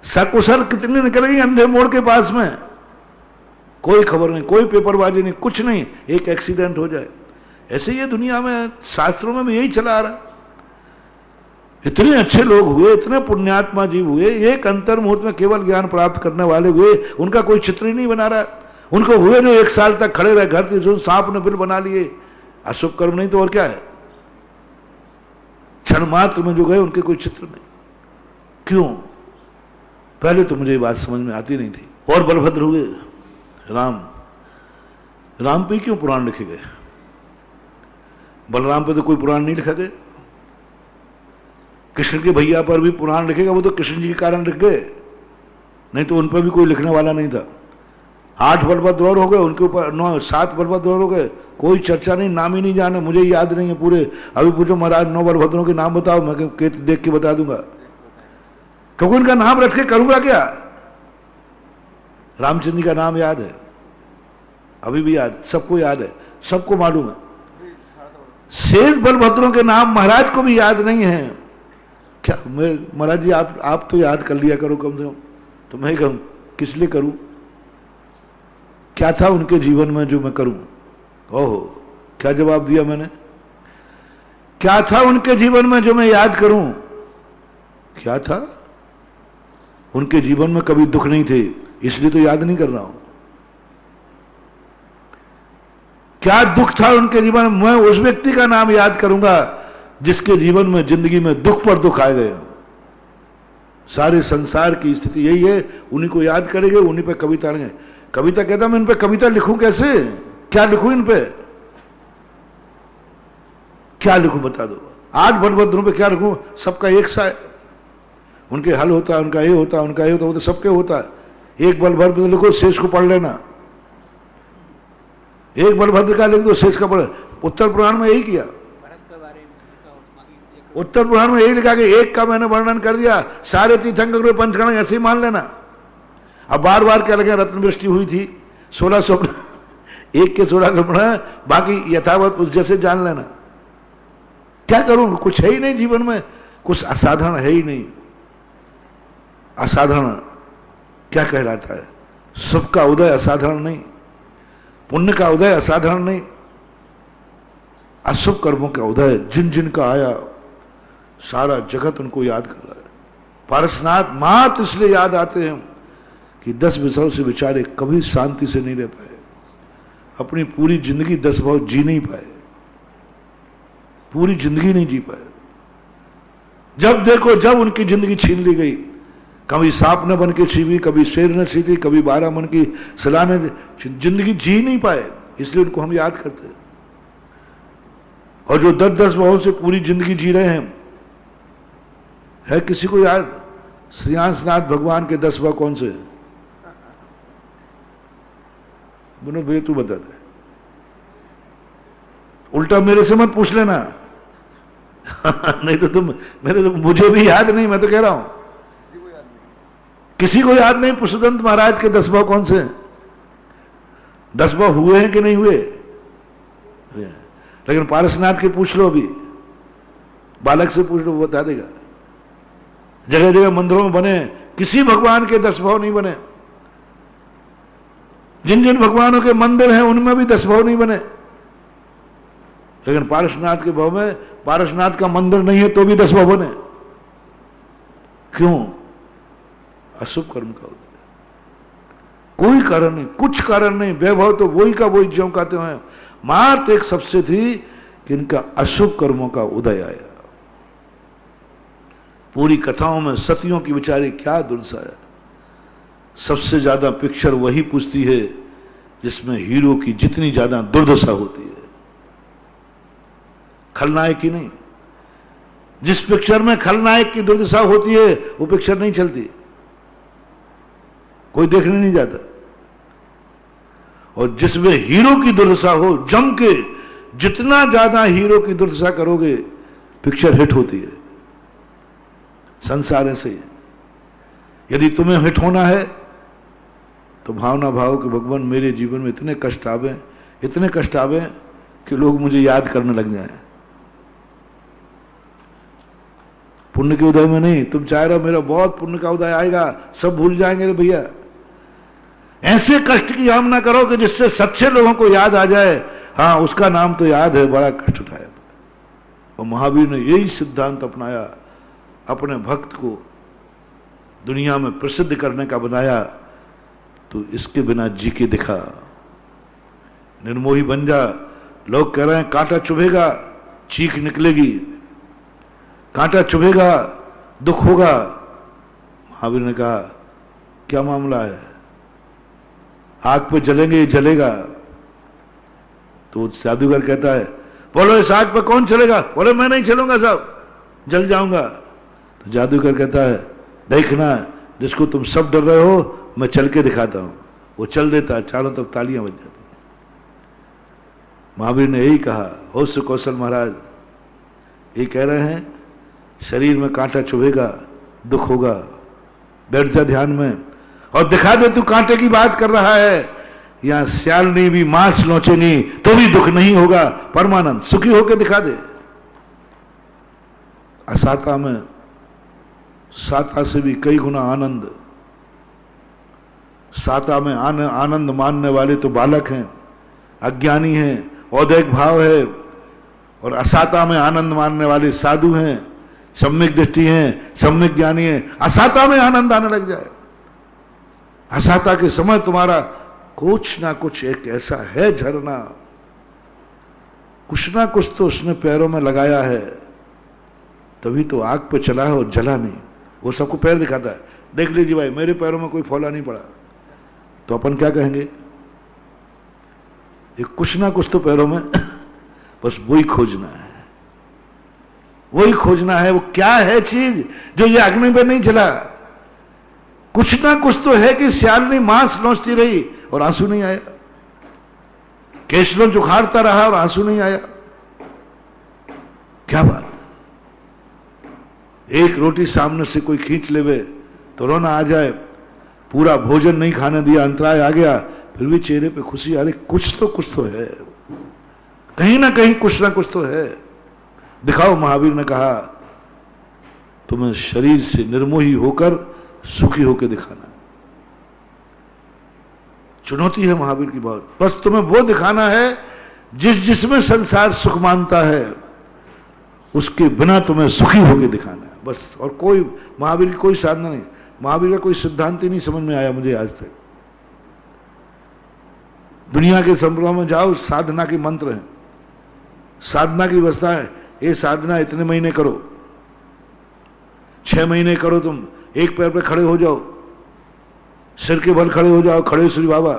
सकुशल कितनी निकल गई अंधे मोड़ के पास में। कोई खबर नहीं, कोई पेपरबाजी नहीं, कुछ नहीं, एक एक्सीडेंट हो जाए। ऐसे ये दुनिया में, शास्त्रों में भी यही चला आ रहा। इतने अच्छे लोग हुए, इतने पुण्यात्मा जीव हुए, एक अंतर मुहूर्त में केवल ज्ञान प्राप्त करने वाले हुए, उनका कोई चित्र ही नहीं बना रहा। उनको हुए जो 1 साल तक खड़े रहे घर, जो सांप ने बिल बना लिए, अशुभ कर्म नहीं तो और क्या है। क्षण मात्र में जो गए उनके कोई चित्र नहीं। क्यों? पहले तो मुझे ये बात समझ में आती नहीं थी। और बलभद्र हुए, राम पे क्यों पुराण लिखे गए? बलराम पे तो कोई पुराण नहीं लिखा गया। कृष्ण के भैया पर भी पुराण लिखेगा, वो तो कृष्ण जी के कारण लिख गए, नहीं तो उन पर भी कोई लिखने वाला नहीं था। 8 बलभद्र और हो गए, उनके ऊपर 7 बलभद्र और हो गए, कोई चर्चा नहीं, नाम ही नहीं जाने, मुझे याद नहीं है पूरे। अभी पूछो महाराज 9 बलभद्रों के नाम बताओ, मैं देख के बता दूंगा, क्योंकि उनका नाम रख के करूंगा क्या? रामचंद्र जी का नाम याद है, अभी भी याद है, सबको याद है, सबको मालूम है। शेष बलभद्रों के नाम महाराज को भी याद नहीं है। क्या महाराज जी आप तो याद कर लिया करो कम से कम। तो मैं कहूं किस लिए करूं? क्या था उनके जीवन में जो मैं करूं? ओहो, क्या जवाब दिया मैंने? क्या था उनके जीवन में जो मैं याद करूं? क्या था? उनके जीवन में कभी दुख नहीं थे, इसलिए तो याद नहीं कर रहा हूं। क्या दुख था उनके जीवन में? मैं उस व्यक्ति का नाम याद करूंगा जिसके जीवन में, जिंदगी में दुख पर दुख आ गए। सारे संसार की स्थिति यही है, उन्हीं को याद करेंगे, उन्हीं पे कविता लेंगे। कविता कहता मैं इन पे कविता लिखूं कैसे? क्या लिखूं इन पे? क्या लिखूं बता दो। 8 बलभद्रों पे क्या लिखूं? सबका एक सा है, उनके हल होता है, उनका ये होता है, उनका ये होता है, वो तो सबके होता है। 1 बलभद्र पे लिखो, शेष को पढ़ लेना। 1 बलभद्र का लिख दो, शेष का पढ़। उत्तर पुराण में यही किया, उत्तर पुराण में यही लिखा कि 1 का मैंने वर्णन कर दिया, सारे तीर्थंकर पंचगण ऐसे ही मान लेना। अब बार बार क्या लगे, रत्न वृष्टि हुई थी 1600 1 के 16 पढ़ा, बाकी यथावत उस जैसे जान लेना। क्या करूं? कुछ है ही नहीं जीवन में, कुछ असाधारण है ही नहीं। असाधारण क्या कहलाता है? सुख का उदय असाधारण नहीं, पुण्य का उदय असाधारण नहीं, अशुभ कर्मों का उदय जिन जिन का आया सारा जगत उनको याद कर रहा है। पारसनाथ मात्र इसलिए याद आते हैं कि 10 विषयों से बेचारे कभी शांति से नहीं रह पाए, अपनी पूरी जिंदगी 10 भाव जी नहीं पाए, पूरी जिंदगी नहीं जी पाए। जब देखो जब उनकी जिंदगी छीन ली गई, कभी सांप न बन के छीनी, कभी शेर न छीनी, कभी 12 मन की सलाह ने, जिंदगी जी नहीं पाए, इसलिए उनको हम याद करते हैं। और जो 10-10 भावों से पूरी जिंदगी जी रहे हैं, है किसी को याद? श्रीयांशनाथ भगवान के 10 भाव कौन से? विनोद भैया तू बता दे, उल्टा मेरे से मत पूछ लेना नहीं तो तुम मेरे तो, मुझे भी याद नहीं, मैं तो कह रहा हूं किसी को याद नहीं। पुष्पदंत महाराज के 10 भाव कौन से हैं? 10 भाव हुए हैं कि नहीं हुए? लेकिन पारसनाथ के पूछ लो, अभी बालक से पूछ लो, वो बता देगा। जगह जगह मंदिरों में बने, किसी भगवान के 10 भाव नहीं बने। जिन जिन भगवानों के मंदिर हैं उनमें भी 10 भाव नहीं बने, लेकिन पारसनाथ के भाव में, पारसनाथ का मंदिर नहीं है तो भी 10 भाव बने। क्यों? अशुभ कर्म का उदय, कोई कारण नहीं, कुछ कारण नहीं। वैभव तो वही का वही ज्यों कहते हैं, मात्र एक सबसे थी कि इनका अशुभ कर्मों का उदय आया। पूरी कथाओं में सतियों की बेचारी क्या दुर्दशा है। सबसे ज्यादा पिक्चर वही पूछती है जिसमें हीरो की जितनी ज्यादा दुर्दशा होती है। खलनायक की नहीं। जिस पिक्चर में खलनायक की दुर्दशा होती है वो पिक्चर नहीं चलती, कोई देखने नहीं जाता। और जिसमें हीरो की दुर्दशा हो, जम के जितना ज्यादा हीरो की दुर्दशा करोगे पिक्चर हिट होती है। संसार ऐसे ही है। यदि तुम्हें हिट होना है तो भावना भाव कि भगवान मेरे जीवन में इतने कष्ट आवे कि लोग मुझे याद करने लग जाएं। पुण्य के उदय में नहीं, तुम चाह रहे हो मेरा बहुत पुण्य का उदय आएगा, सब भूल जाएंगे रे भैया। ऐसे कष्ट की कामना करो कि जिससे सच्चे लोगों को याद आ जाए, हाँ उसका नाम तो याद है, बड़ा कष्ट उठाया। और महावीर ने यही सिद्धांत अपनाया, अपने भक्त को दुनिया में प्रसिद्ध करने का बनाया। तो इसके बिना जी के दिखा, निर्मोही बन जा। लोग कह रहे हैं कांटा चुभेगा चीख निकलेगी, कांटा चुभेगा दुख होगा। महावीर ने कहा क्या मामला है, आग पे जलेंगे जलेगा। तो जादूगर कहता है बोलो इस आग पे कौन चलेगा? बोले मैं नहीं चलूंगा साहब, जल जाऊंगा। तो जादूगर कहता है देखना जिसको तुम सब डर रहे हो मैं चल के दिखाता हूं। वो चल देता है, चारों तरफ तालियां बज जाती। महावीर ने यही कहा। होश कौशल महाराज ये कह रहे हैं शरीर में कांटा चुभेगा दुख होगा, बैठ जा ध्यान में और दिखा दे तू कांटे की बात कर रहा है। यहां श्यालनी भी मांस नोचेंगी तो भी दुख नहीं होगा, परमानंद सुखी होकर दिखा दे। असाता में साता से भी कई गुना आनंद। साता में आनंद मानने वाले तो बालक हैं, अज्ञानी हैं, औदैक भाव है। और असाता में आनंद मानने वाले साधु हैं, सम्यक दृष्टि हैं, सम्यक ज्ञानी हैं। असाता में आनंद आने लग जाए। असाता के समय तुम्हारा कुछ ना कुछ एक ऐसा है झरना, कुछ ना कुछ तो उसने पैरों में लगाया है, तभी तो आग पे चला है और जला नहीं। वो सबको पैर दिखाता है, देख लीजिए भाई मेरे पैरों में कोई फौला नहीं पड़ा। तो अपन क्या कहेंगे? ये कुछ ना कुछ तो पैरों में बस वही खोजना है, वही खोजना है। वो क्या है चीज जो ये अग्नि पे नहीं चला? कुछ ना कुछ तो है कि श्यालनी मांस नोचती रही और आंसू नहीं आया, केशलों उखाड़ता रहा और आंसू नहीं आया। क्या बात? एक रोटी सामने से कोई खींच लेवे तो रोना आ जाए, पूरा भोजन नहीं खाने दिया, अंतराय आ गया, फिर भी चेहरे पे खुशी आ रही। कुछ तो है, कहीं ना कहीं कुछ ना कुछ तो है। दिखाओ। महावीर ने कहा तुम्हें शरीर से निर्मोही होकर सुखी होकर दिखाना है। चुनौती है महावीर की बहुत। बस तुम्हें वो दिखाना है जिसमें संसार सुख मानता है, उसके बिना तुम्हें सुखी होकर दिखाना है बस। और कोई महावीर की कोई साधना नहीं, महावीर का कोई सिद्धांत ही नहीं समझ में आया मुझे आज तक। दुनिया के संप्रदाय में जाओ, साधना के मंत्र हैं, साधना की व्यवस्था है। ये साधना इतने महीने करो, 6 महीने करो, तुम एक पैर पे खड़े हो जाओ, सिर के बल खड़े हो जाओ, खड़े श्री बाबा,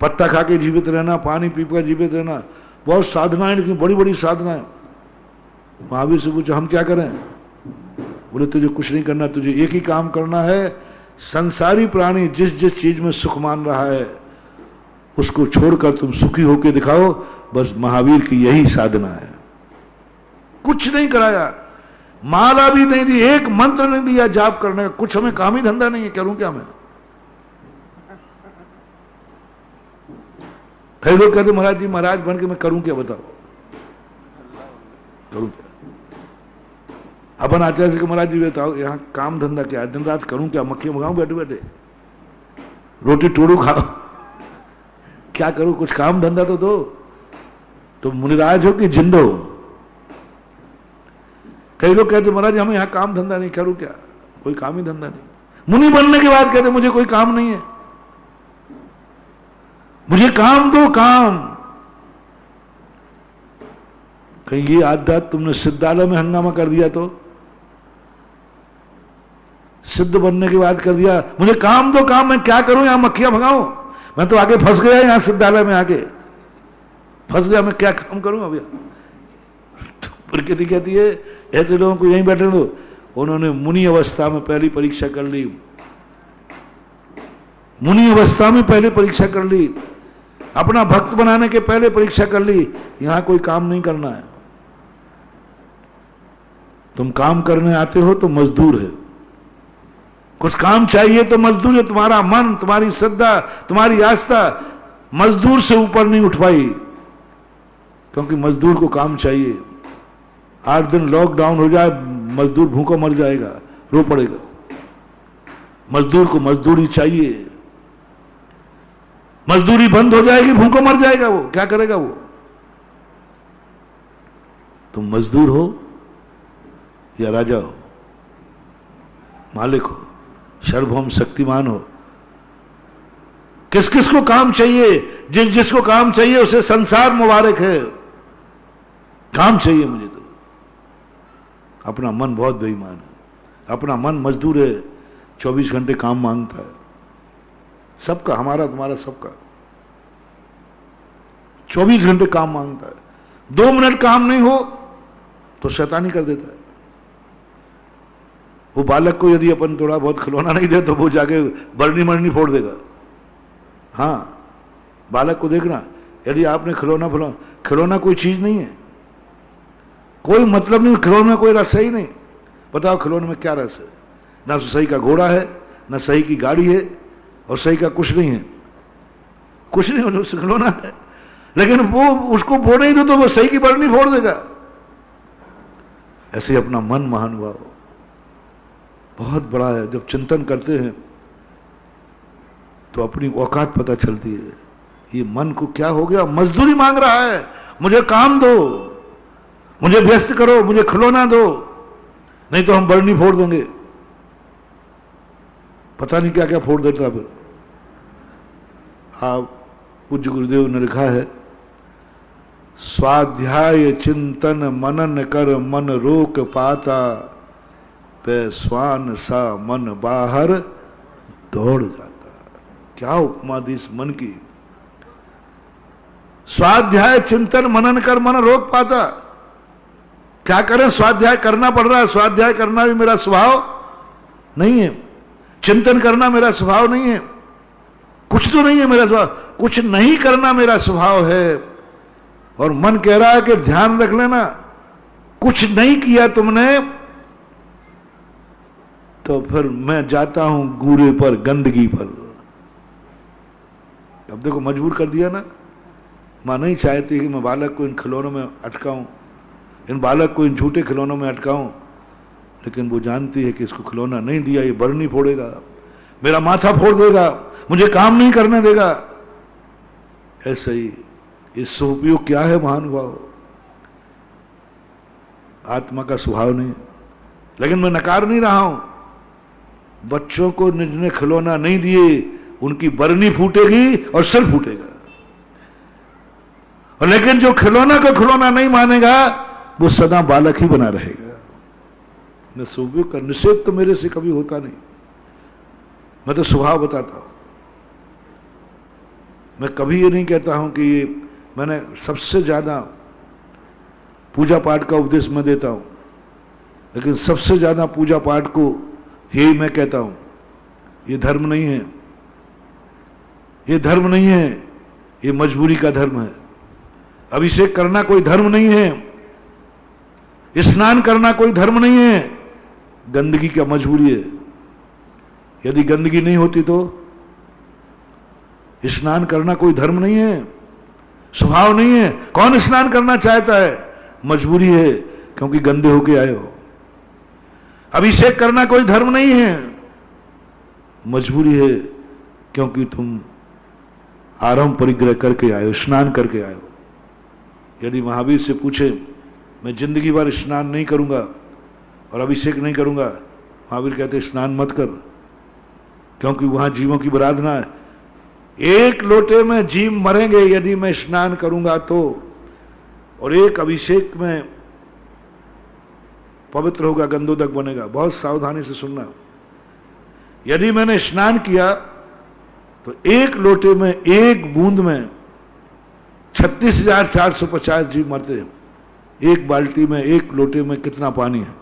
पत्ता खा के जीवित रहना, पानी पीकर जीवित रहना। बहुत साधनाएं, लेकिन बड़ी बड़ी साधनाएं। महावीर से पूछो हम क्या करें? बोले तुझे कुछ नहीं करना, तुझे एक ही काम करना है। संसारी प्राणी जिस जिस चीज में सुख मान रहा है उसको छोड़कर तुम सुखी होकर दिखाओ। बस महावीर की यही साधना है। कुछ नहीं कराया, माला भी नहीं दी, एक मंत्र नहीं दिया जाप करने का। कुछ हमें काम ही धंधा नहीं है, करूं क्या मैं? कई लोग कहते महाराज जी महाराज बन के मैं करूं क्या, बताओ करूं क्या? अपन आचार्य से महाराज जी बताओ यहाँ काम धंधा क्या है, दिन रात करूं क्या, मक्खियां भगाऊं बैठे बैठे, रोटी टोड़ू खाओ, क्या करूं? कुछ काम धंधा तो दो। तो मुनिराज हो कि जिंदो? कई लोग कहते महाराज हमें यहाँ काम धंधा नहीं, करूं क्या? कोई काम ही धंधा नहीं। मुनि बनने के बाद कहते मुझे कोई काम नहीं है, मुझे काम दो काम। कहीं ये आदत तुमने सिद्धालय में हंगामा कर दिया तो? सिद्ध बनने के बाद कर दिया मुझे काम दो काम, मैं क्या करूं यहां मक्खियां भगाऊं? मैं तो आगे फंस गया, यहां सिद्धालय में आके फंस गया, मैं क्या काम करूं? अभी प्रकृति कहती है ऐसे लोगों को यहीं बैठने दो। उन्होंने मुनि अवस्था में पहली परीक्षा कर ली, मुनि अवस्था में पहले परीक्षा कर ली, अपना भक्त बनाने के पहले परीक्षा कर ली। यहां कोई काम नहीं करना है। तुम काम करने आते हो तो मजदूर है, कुछ काम चाहिए तो मजदूर है। तुम्हारा मन, तुम्हारी श्रद्धा, तुम्हारी आस्था मजदूर से ऊपर नहीं उठ पाई, क्योंकि मजदूर को काम चाहिए। 8 दिन लॉकडाउन हो जाए, मजदूर भूखों मर जाएगा, रो पड़ेगा। मजदूर को मजदूरी चाहिए, मजदूरी बंद हो जाएगी, भूखों मर जाएगा, वो क्या करेगा? वो तुम मजदूर हो या राजा हो, मालिक हो, सर्वभौम शक्तिमान हो। किस किस को काम चाहिए? जिस जिसको काम चाहिए उसे संसार मुबारक है। काम चाहिए मुझे तो। अपना मन बहुत बेईमान है, अपना मन मजदूर है, 24 घंटे काम मांगता है सबका, हमारा तुम्हारा सबका। 24 घंटे काम मांगता है। 2 मिनट काम नहीं हो तो शैतानी कर देता है। वो बालक को यदि अपन थोड़ा बहुत खिलौना नहीं दे तो वो जाके बरनी मरनी फोड़ देगा। हाँ, बालक को देखना, यदि आपने खिलौना कोई चीज नहीं है, कोई मतलब नहीं, खिलौने कोई रस ही नहीं। बताओ खिलौने में क्या रस है? ना तो सही का घोड़ा है, ना सही की गाड़ी है, और सही का कुछ नहीं है, कुछ नहीं हो, खिलौना है। लेकिन वो उसको फोड़े ही दो तो वो सही की बरनी फोड़ देगा। ऐसे अपना मन महानुभाव बहुत बड़ा है। जब चिंतन करते हैं तो अपनी औकात पता चलती है। ये मन को क्या हो गया? मजदूरी मांग रहा है, मुझे काम दो, मुझे व्यस्त करो, मुझे खिलौना दो, नहीं तो हम बरनी फोड़ देंगे। पता नहीं क्या क्या फोड़ देता। फिर आप पूज्य गुरुदेव ने लिखा है, स्वाध्याय चिंतन मनन कर मन रोक पाता, पे स्वान सा मन बाहर दौड़ जाता। क्या उपमा दी इस मन की। स्वाध्याय चिंतन मनन कर मन रोक पाता। क्या करें? स्वाध्याय करना पड़ रहा है। स्वाध्याय करना भी मेरा स्वभाव नहीं है, चिंतन करना मेरा स्वभाव नहीं है, कुछ तो नहीं है मेरा स्वभाव, कुछ नहीं करना मेरा स्वभाव है। और मन कह रहा है कि ध्यान रख लेना, कुछ नहीं किया तुमने तो फिर मैं जाता हूं गूरे पर, गंदगी पर। अब देखो, मजबूर कर दिया ना। मां नहीं चाहती कि मैं बालक को इन खिलौनों में अटकाऊं, इन बालक को इन झूठे खिलौनों में अटकाऊं, लेकिन वो जानती है कि इसको खिलौना नहीं दिया ये बरनी फोड़ेगा, मेरा माथा फोड़ देगा, मुझे काम नहीं करने देगा। ऐसे ही इस उपयोग क्या है महानुभाव? आत्मा का स्वभाव नहीं है। लेकिन मैं नकार नहीं रहा हूं, बच्चों को जिन्हें खिलौना नहीं दिए उनकी बरनी फूटेगी और सिर फूटेगा। और लेकिन जो खिलौना को खिलौना नहीं मानेगा वो सदा बालक ही बना रहेगा। मैं सुपयोग का निषेध तो मेरे से कभी होता नहीं, मैं तो स्वभाव बताता हूं। मैं कभी ये नहीं कहता हूं कि ये मैंने सबसे ज्यादा पूजा पाठ का उपदेश मैं देता हूं, लेकिन सबसे ज्यादा पूजा पाठ को ही मैं कहता हूं। ये धर्म नहीं है, ये धर्म नहीं है, ये मजबूरी का धर्म है। अभिषेक करना कोई धर्म नहीं है, स्नान करना कोई धर्म नहीं है, गंदगी का मजबूरी है। यदि गंदगी नहीं होती तो स्नान करना कोई धर्म नहीं है, स्वभाव नहीं है। कौन स्नान करना चाहता है? मजबूरी है, क्योंकि गंदे होके आए हो। अभिषेक करना कोई धर्म नहीं है, मजबूरी है, क्योंकि तुम आरंभ परिग्रह करके आए हो, स्नान करके आए हो। यदि महावीर से पूछे मैं जिंदगी भर स्नान नहीं करूंगा और अभिषेक नहीं करूंगा, महावीर कहते स्नान मत कर, क्योंकि वहां जीवों की आराधना है। एक लोटे में जीव मरेंगे यदि मैं स्नान करूंगा तो, और एक अभिषेक में पवित्र होगा, गंधोदक बनेगा। बहुत सावधानी से सुनना। यदि मैंने स्नान किया तो एक लोटे में, एक बूंद में 36,450 जीव मरते हैं। एक बाल्टी में, एक लोटे में कितना पानी है।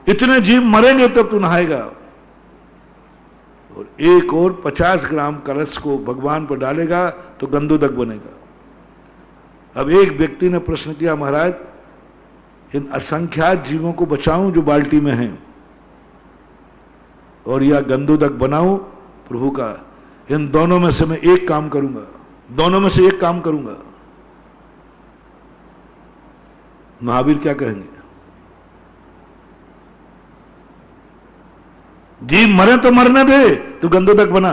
इतने जीव मरेंगे तब तू नहाएगा। और एक और 50 ग्राम कलश को भगवान पर डालेगा तो गंधोदक बनेगा। अब एक व्यक्ति ने प्रश्न किया, महाराज इन असंख्यात जीवों को बचाऊं जो बाल्टी में हैं और या गंधोदक बनाऊं प्रभु का, इन दोनों में से मैं एक काम करूंगा, दोनों में से एक काम करूंगा। महावीर क्या कहेंगे? जीव मरे तो मरने दे, तू गंधोदक बना।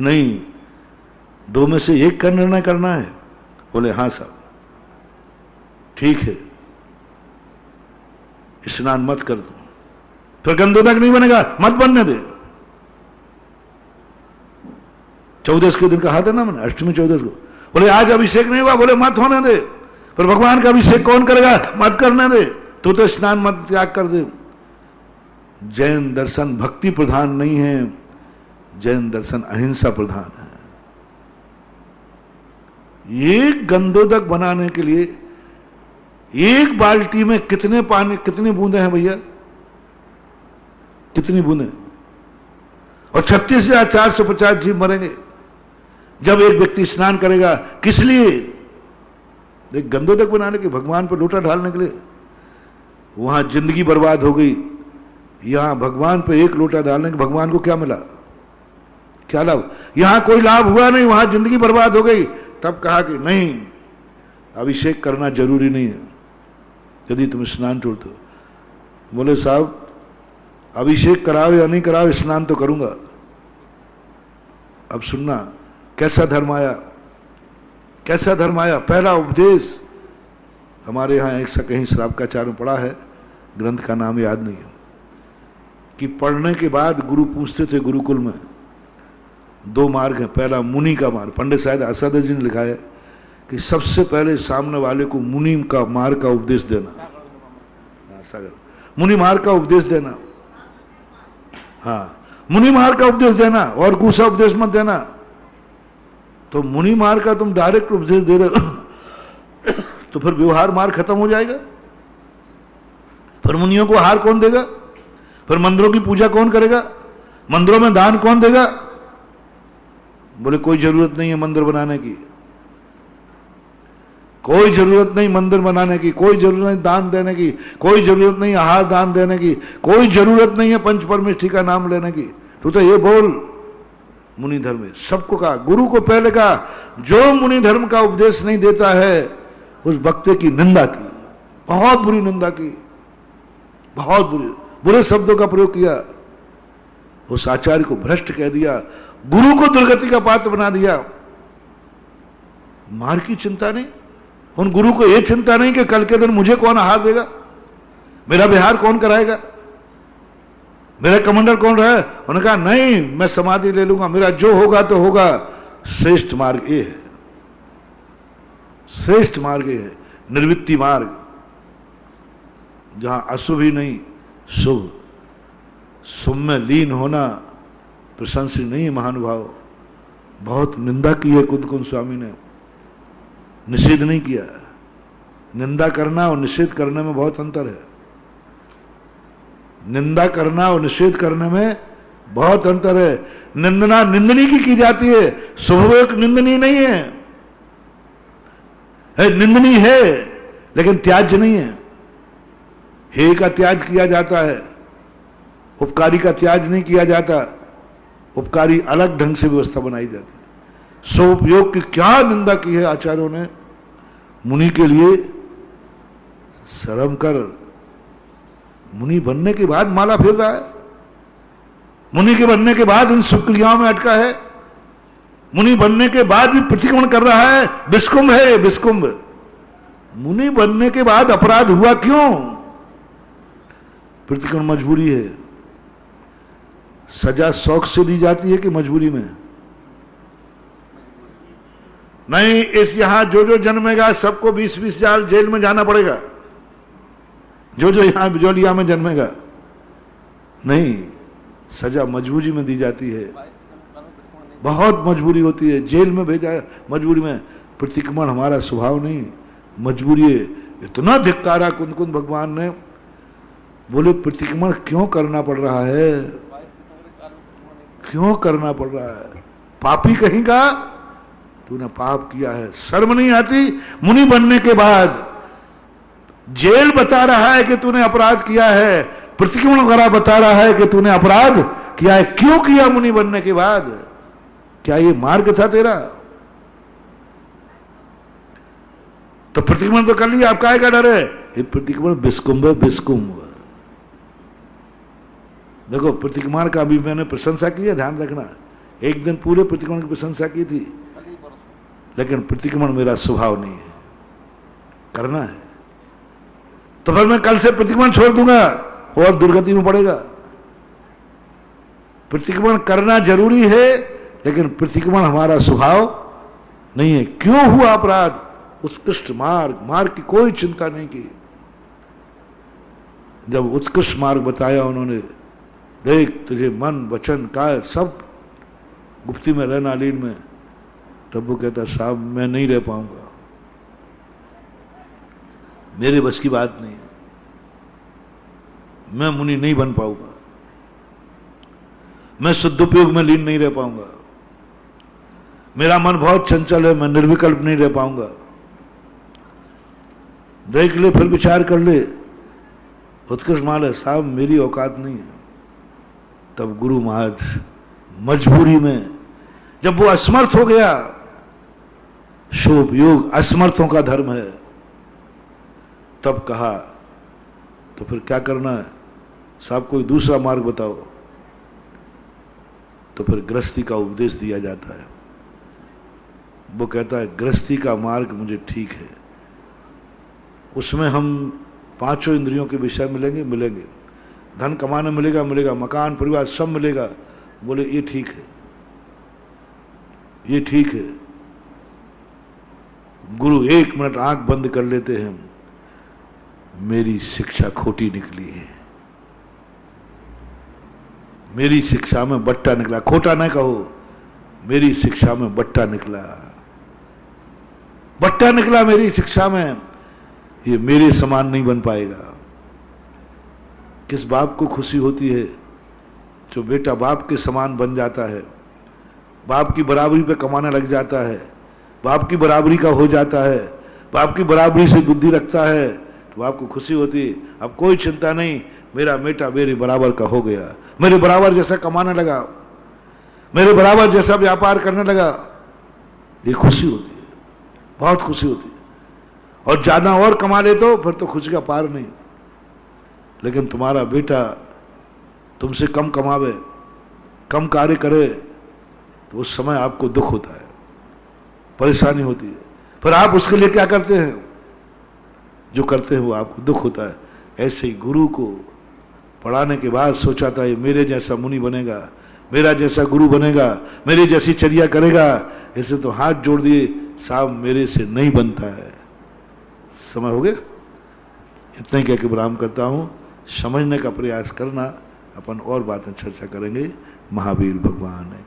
नहीं, दो में से एक का निर्णय करना है। बोले हां साहब ठीक है, स्नान मत कर दो, फिर गंधोदक नहीं बनेगा, मत बनने दे। 14 के दिन कहा था ना मैंने, अष्टमी 14 को। बोले आज अभिषेक नहीं हुआ, बोले मत होने दे। फिर भगवान का अभिषेक कौन करेगा? मत करने दे, तू तो स्नान मत त्याग कर दे। जैन दर्शन भक्ति प्रधान नहीं है, जैन दर्शन अहिंसा प्रधान है। एक गंधोदक बनाने के लिए एक बाल्टी में कितने पानी, कितनी बूंदे हैं भैया? कितनी बूंदे? और 36,450 जीव मरेंगे जब एक व्यक्ति स्नान करेगा। किस लिए? एक गंधोदक बनाने के, भगवान पर लोटा ढालने के लिए। वहां जिंदगी बर्बाद हो गई, यहां भगवान पे एक लोटा डालने के भगवान को क्या मिला? क्या लाभ? यहां कोई लाभ हुआ नहीं, वहां जिंदगी बर्बाद हो गई। तब कहा कि नहीं, अभिषेक करना जरूरी नहीं है यदि तुम स्नान छोड़ते हो। बोले साहब अभिषेक कराओ या नहीं कराओ, स्नान तो करूंगा। अब सुनना कैसा धर्म आया, कैसा धर्म आया। पहला उपदेश हमारे यहां एक सा कहीं श्रावकाचार्य में पढ़ा है, ग्रंथ का नाम याद नहीं है, कि पढ़ने के बाद गुरु पूछते थे गुरुकुल में, दो मार्ग हैं। पहला मुनि का मार्ग, पंडित शायद आसाद जी ने लिखा है कि सबसे पहले सामने वाले को मुनि का मार्ग का उपदेश देना, मुनि मार्ग का उपदेश देना। हाँ, मुनि मार्ग का उपदेश देना और दूसरा उपदेश मत देना। तो मुनि मार्ग का तुम डायरेक्ट उपदेश दे रहे हो तो फिर व्यवहार मार्ग खत्म हो जाएगा। फिर मुनियों को हार कौन देगा? फिर मंदिरों की पूजा कौन करेगा? मंदिरों में दान कौन देगा? बोले कोई जरूरत नहीं है मंदिर बनाने की, कोई जरूरत नहीं मंदिर बनाने की, कोई जरूरत नहीं दान देने की, कोई जरूरत नहीं आहार दान देने की, कोई जरूरत नहीं है पंच परमेष्ठी का नाम लेने की। तो ये बोल मुनि धर्म है। सबको कहा, गुरु को पहले कहा, जो मुनि धर्म का उपदेश नहीं देता है उस वक्ते की निंदा की, बहुत बुरी निंदा की, बहुत बुरे शब्दों का प्रयोग किया। उस आचार्य को भ्रष्ट कह दिया, गुरु को दुर्गति का पात्र बना दिया। मार की चिंता नहीं, उन गुरु को यह चिंता नहीं कि कल के दिन मुझे कौन आहार देगा, मेरा विहार कौन कराएगा, मेरा कमांडर कौन रहा है। उन्होंने कहा नहीं, मैं समाधि ले लूंगा, मेरा जो होगा तो होगा। श्रेष्ठ मार्ग ये है, श्रेष्ठ मार्ग ये है, निर्वृत्ति मार्ग, जहां अशुभ ही नहीं शुभ, शुभ में लीन होना प्रशंसनीय नहीं है। महानुभाव बहुत निंदा की है कुंद स्वामी ने, निषेध नहीं किया। निंदा करना और निषेध करने में बहुत अंतर है। निंदा करना और निषेध करने में बहुत अंतर है। निंदना निंदनी की जाती है, शुभ निंदनीय नहीं है, निंदनीय है लेकिन त्याज्य नहीं है। हे का त्याज किया जाता है, उपकारी का त्याज नहीं किया जाता। उपकारी अलग ढंग से व्यवस्था बनाई जाती है। स्वउपयोग की क्या निंदा की है आचार्यों ने। मुनि के लिए शर्म कर, मुनि बनने के बाद माला फेर रहा है, मुनि के बनने के बाद इन शुक्रियाओं में अटका है, मुनि बनने के बाद भी प्रतिक्रमण कर रहा है। विस्कुंभ है, विस्कुंभ। मुनि बनने के बाद अपराध हुआ क्यों? प्रतिक्रमण मजबूरी है। सजा शौक से दी जाती है कि मजबूरी में? नहीं, इस यहां जो जन्मेगा सबको 20-20 साल जेल में जाना पड़ेगा, जो यहां बिजौलिया में जन्मेगा। नहीं, सजा मजबूरी में दी जाती है, बहुत मजबूरी होती है, जेल में भेजा मजबूरी में। प्रतिक्रमण हमारा स्वभाव नहीं, मजबूरी है। इतना धिक्कारा कुंद भगवान ने। बोले प्रतिक्रमण क्यों करना पड़ रहा है, क्यों करना पड़ रहा है? पापी कहेगा, तूने पाप किया है, शर्म नहीं आती? मुनि बनने के बाद जेल बता रहा है कि तूने अपराध किया है, प्रतिक्रमण वगैरह बता रहा है कि तूने अपराध किया है। क्यों किया मुनि बनने के बाद? क्या ये मार्ग था तेरा? तो प्रतिक्रमण तो कर लिया, आप काहे का डर है? ये प्रतिक्रमण बिस्कुंभ है, बिस्कुंभ। देखो प्रतिक्रमण का अभी मैंने प्रशंसा की है, ध्यान रखना। एक दिन पूरे प्रतिक्रमण की प्रशंसा की थी, लेकिन प्रतिक्रमण मेरा स्वभाव नहीं है, करना है तो फिर मैं कल से प्रतिक्रमण छोड़ दूंगा और दुर्गति में पड़ेगा। प्रतिक्रमण करना जरूरी है, लेकिन प्रतिक्रमण हमारा स्वभाव नहीं है। क्यों हुआ अपराध? उत्कृष्ट मार्ग की कोई चिंता नहीं की। जब उत्कृष्ट मार्ग बताया उन्होंने, देख तुझे मन वचन काय सब गुप्ती में रहना, लीन में, तब वो कहता साहब मैं नहीं रह पाऊंगा, मेरे बस की बात नहीं है, मैं मुनि नहीं बन पाऊंगा, मैं शुद्धोपयोग में लीन नहीं रह पाऊंगा, मेरा मन बहुत चंचल है, मैं निर्विकल्प नहीं रह पाऊंगा। देख ले, फिर विचार कर ले, उत्कृष्ट माल है, साहब मेरी औकात नहीं है। तब गुरु महाराज मजबूरी में, जब वो असमर्थ हो गया, शोभ योग असमर्थों का धर्म है, तब कहा तो फिर क्या करना है साहब, कोई दूसरा मार्ग बताओ। तो फिर गृहस्थी का उपदेश दिया जाता है। वो कहता है गृहस्थी का मार्ग मुझे ठीक है, उसमें हम पांचों इंद्रियों के विषय मिलेंगे, धन कमाने मिलेगा, मकान परिवार सब मिलेगा। बोले ये ठीक है, ये ठीक है। गुरु 1 मिनट आंख बंद कर लेते हैं, मेरी शिक्षा खोटी निकली है, मेरी शिक्षा में बट्टा निकला। खोटा ना कहो, मेरी शिक्षा में बट्टा निकला, बट्टा निकला मेरी शिक्षा में, ये मेरे समान नहीं बन पाएगा। किस बाप को खुशी होती है जो बेटा बाप के समान बन जाता है, बाप की बराबरी पे कमाने लग जाता है, बाप की बराबरी का हो जाता है, बाप की बराबरी से बुद्धि रखता है, तो बाप को खुशी होती है। अब कोई चिंता नहीं, मेरा बेटा मेरे बराबर का हो गया, मेरे बराबर जैसा कमाने लगा, मेरे बराबर जैसा व्यापार करने लगा, ये खुशी होती है, बहुत खुशी होती है। और ज्यादा और कमा ले तो फिर तो खुशी का पार नहीं। लेकिन तुम्हारा बेटा तुमसे कम कमावे, कम कार्य करे, तो उस समय आपको दुख होता है, परेशानी होती है। फिर आप उसके लिए क्या करते हैं? जो करते हैं वो आपको दुख होता है। ऐसे ही गुरु को पढ़ाने के बाद सोचा था ये मेरे जैसा मुनि बनेगा, मेरा जैसा गुरु बनेगा, मेरी जैसी चर्या करेगा। ऐसे तो हाथ जोड़ दिए, साहब मेरे से नहीं बनता है। समय हो गया, इतना ही कह के विराम करता हूँ। समझने का प्रयास करना, अपन और बातें चर्चा करेंगे। महावीर भगवान है।